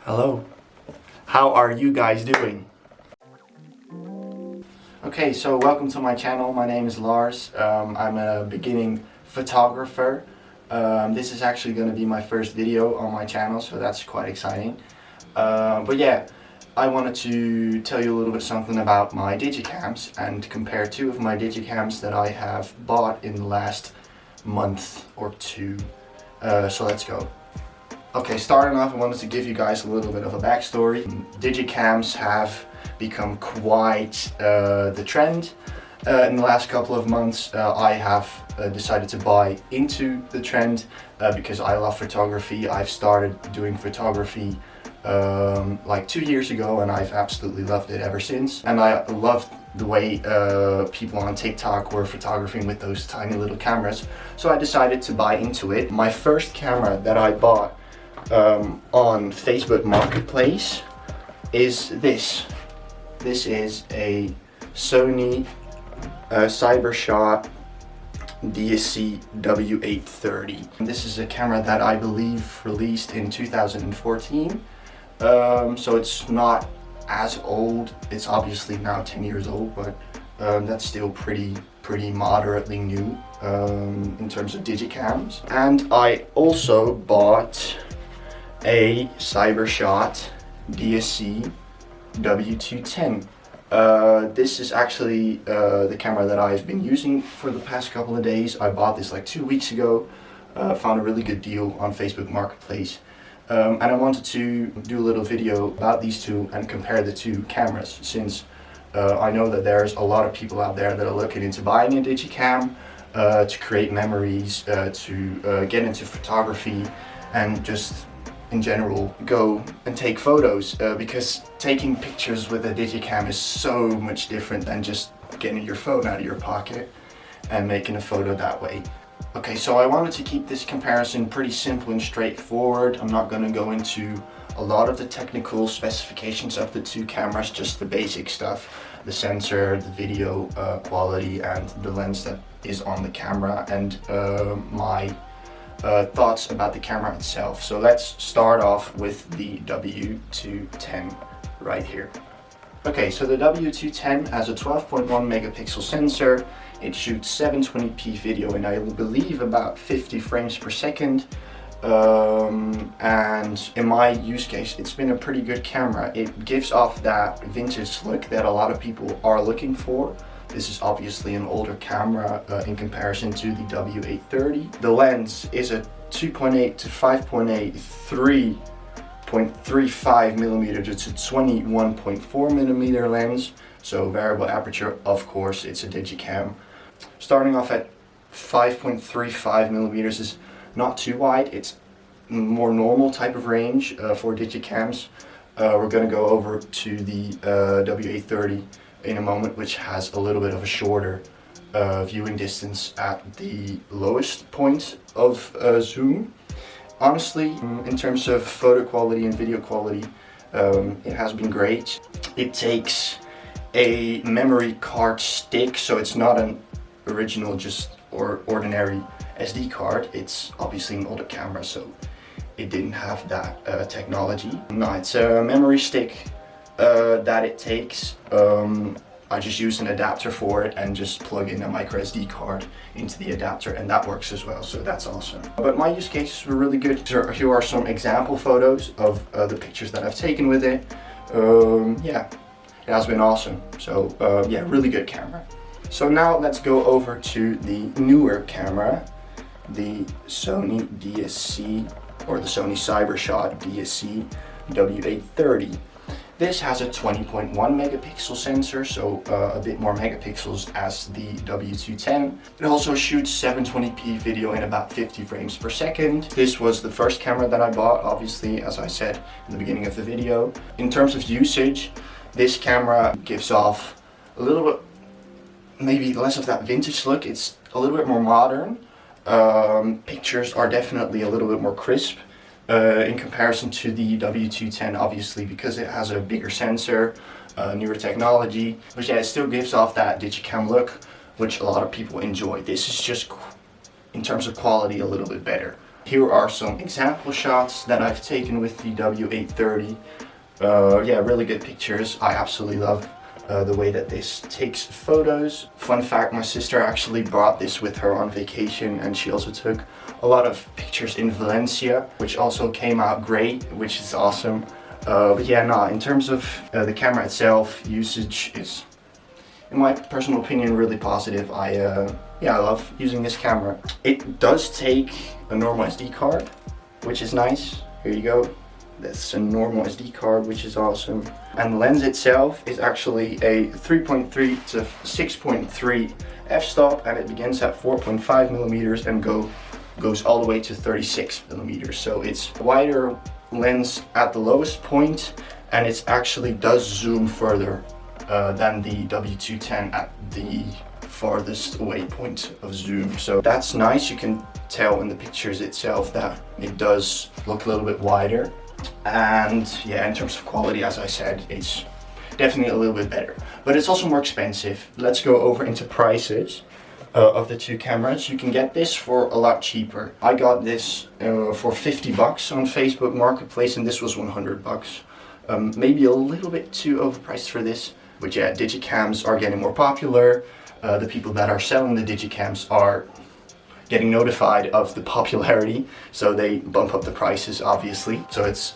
Hello. How are you guys doing? Okay, so welcome to my channel. My name is Lars. I'm a beginning photographer. This is actually going to be my first video on my channel, so that's quite exciting. But yeah, I wanted to tell you a little bit something about my digicams and compare two of my digicams that I have bought in the last month or two. So let's go. Okay, starting off, I wanted to give you guys a little bit of a backstory. Digicams have become quite the trend. In the last couple of months, I have decided to buy into the trend because I love photography. I've started doing photography like 2 years ago, and I've absolutely loved it ever since. And I loved the way people on TikTok were photographing with those tiny little cameras, so I decided to buy into it. My first camera that I bought on Facebook Marketplace is this. This is a Sony CyberShot dsc-w830. This is a camera that I believe released in 2014, so it's not as old. It's obviously now 10 years old, but that's still pretty moderately new in terms of digicams. And I also bought a CyberShot dsc-w210. This is actually the camera that I've been using for the past couple of days. I bought this like 2 weeks ago, found a really good deal on Facebook Marketplace, and I wanted to do a little video about these two and compare the two cameras, since I know that there's a lot of people out there that are looking into buying a digicam to create memories, to get into photography, and just in general go and take photos, because taking pictures with a digicam is so much different than just getting your phone out of your pocket and making a photo that way. Okay, so I wanted to keep this comparison pretty simple and straightforward. I'm not going to go into a lot of the technical specifications of the two cameras, just the basic stuff: the sensor, the video quality, and the lens that is on the camera, and my thoughts about the camera itself. So let's start off with the W210 right here. Okay, so the W210 has a 12.1 megapixel sensor. It shoots 720p video in, I believe, about 50 frames per second. And in my use case, it's been a pretty good camera. It gives off that vintage look that a lot of people are looking for. This is obviously an older camera in comparison to the W830. The lens is a 2.8 to 5.8 3.35 millimeters. It's a 21.4 millimeter lens, so variable aperture. Of course, it's a digicam. Starting off at 5.35 millimeters is not too wide. It's more normal type of range for digicams. We're going to go over to the W830 in a moment, which has a little bit of a shorter viewing distance at the lowest point of zoom. Honestly, in terms of photo quality and video quality, it has been great. It takes a memory card stick, so it's not an original or ordinary SD card. It's obviously an older camera, so it didn't have that technology. No, it's a memory stick that it takes. I just use an adapter for it and just plug in a micro SD card into the adapter, and that works as well, so that's awesome. But my use cases were really good. Here are some example photos of the pictures that I've taken with it. Yeah, it has been awesome. So yeah, really good camera. So now let's go over to the newer camera, the Sony DSC, or the Sony CyberShot dsc-w830. This has a 20.1 megapixel sensor, so a bit more megapixels as the W210. It also shoots 720p video in about 50 frames per second. This was the first camera that I bought, obviously, as I said in the beginning of the video. In terms of usage, this camera gives off a little bit, maybe less of that vintage look. It's a little bit more modern. Pictures are definitely a little bit more crisp. In comparison to the W210, obviously, because it has a bigger sensor, newer technology. But yeah, it still gives off that digicam look, which a lot of people enjoy. This is just, in terms of quality, a little bit better. Here are some example shots that I've taken with the W830. Yeah, really good pictures. I absolutely love the way that this takes photos. Fun fact, my sister actually brought this with her on vacation, and she also took a lot of pictures in Valencia, which also came out great, which is awesome. But yeah, no, in terms of the camera itself, usage is, in my personal opinion, really positive. Yeah, I love using this camera. It does take a normal SD card, which is nice. Here you go. That's a normal SD card, which is awesome. And the lens itself is actually a 3.3 to 6.3 f-stop, and it begins at 4.5 millimeters and goes all the way to 36 millimeters. So it's a wider lens at the lowest point, and it actually does zoom further than the W210 at the farthest away point of zoom. So that's nice. You can tell in the pictures itself that it does look a little bit wider. And yeah, in terms of quality, as I said, it's definitely a little bit better, but it's also more expensive. Let's go over into prices of the two cameras. You can get this for a lot cheaper. I got this for 50 bucks on Facebook Marketplace, and this was 100 bucks. Maybe a little bit too overpriced for this, but yeah, digicams are getting more popular. The people that are selling the digicams are getting notified of the popularity, so they bump up the prices, obviously. So it's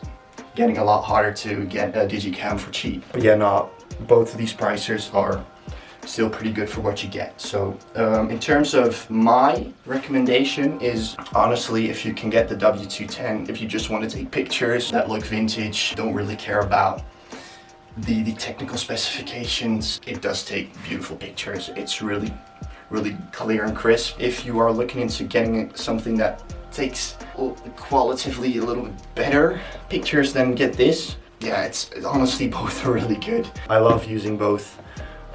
getting a lot harder to get a digicam for cheap. But yeah, no, both of these prices are still pretty good for what you get. So in terms of my recommendation is, honestly, if you can get the W210, if you just want to take pictures that look vintage, don't really care about the technical specifications, it does take beautiful pictures. It's really clear and crisp. If you are looking into getting something that takes qualitatively a little bit better pictures, then get this. Yeah, it's honestly, both are really good. I love using both,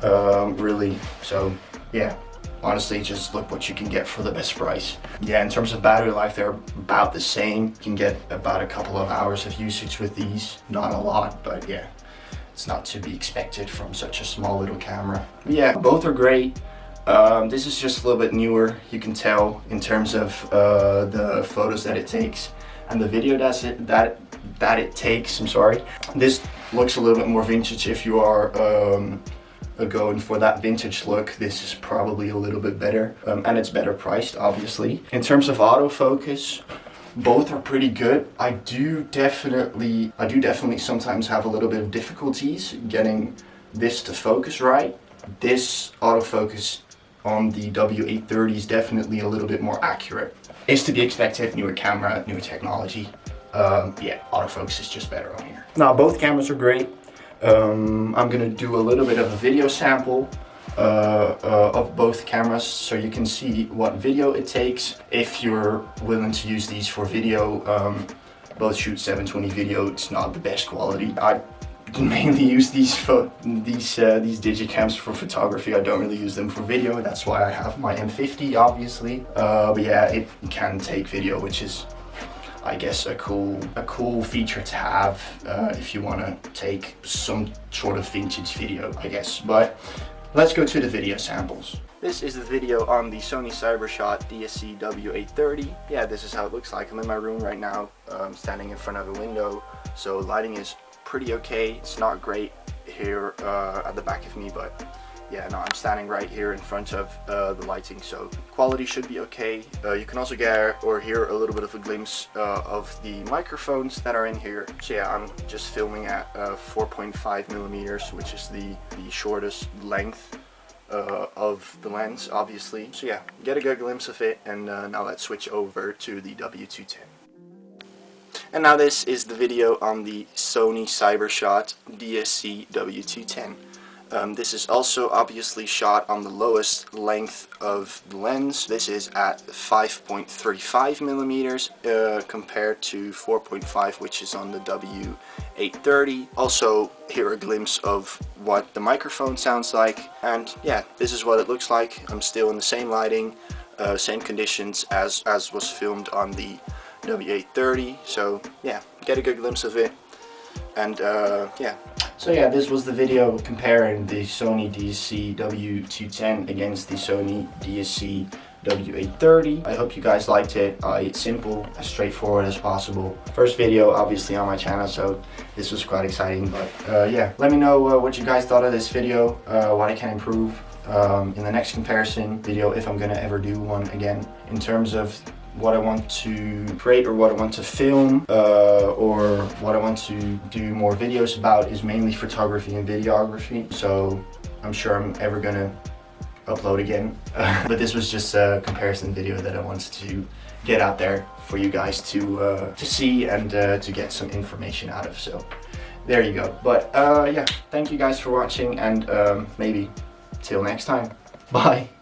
really. So yeah, honestly, just look what you can get for the best price. Yeah, in terms of battery life, they're about the same. You can get about a couple of hours of usage with these. Not a lot, but yeah, it's not to be expected from such a small little camera. But yeah, both are great. This is just a little bit newer, you can tell, in terms of the photos that it takes and the video that it takes. I'm sorry. This looks a little bit more vintage. If you are going for that vintage look, this is probably a little bit better, and it's better priced, obviously. In terms of autofocus, both are pretty good. I do definitely sometimes have a little bit of difficulties getting this to focus right. This autofocus on the W830 is definitely a little bit more accurate. It's to be expected, newer camera, newer technology. Yeah, autofocus is just better on here. Now, both cameras are great. I'm gonna do a little bit of a video sample of both cameras so you can see what video it takes. If you're willing to use these for video, both shoot 720 video. It's not the best quality. I mainly use these digicams for photography. I don't really use them for video. That's why I have my M50, obviously. But yeah, it can take video, which is, I guess, a cool feature to have if you want to take some sort of vintage video, I guess. But let's go to the video samples. This is the video on the Sony CyberShot dsc-w830. Yeah, this is how it looks like. I'm in my room right now, standing in front of a window, so lighting is pretty okay. It's not great here at the back of me, but yeah, no, I'm standing right here in front of the lighting, so quality should be okay. You can also get or hear a little bit of a glimpse of the microphones that are in here. So yeah, I'm just filming at 4.5 millimeters, which is the shortest length of the lens, obviously. So yeah, get a good glimpse of it, and now let's switch over to the W210. And now this is the video on the Sony CyberShot dsc-w210. This is also obviously shot on the lowest length of the lens. This is at 5.35 millimeters compared to 4.5, which is on the W830. Also, hear a glimpse of what the microphone sounds like, and yeah, this is what it looks like. I'm still in the same lighting, same conditions as was filmed on the W830. So yeah, get a good glimpse of it, and yeah. So yeah, this was the video comparing the Sony dsc-w210 against the Sony dsc-w830. I hope you guys liked it. It's simple, as straightforward as possible. First video obviously on my channel, so this was quite exciting. But yeah, let me know what you guys thought of this video, what I can improve in the next comparison video, if I'm gonna ever do one again, in terms of what I want to create or what I want to film, or what I want to do more videos about is mainly photography and videography. So I'm sure I'm ever gonna upload again. But this was just a comparison video that I wanted to get out there for you guys to see and to get some information out of. So there you go. But yeah, thank you guys for watching, and maybe till next time. Bye.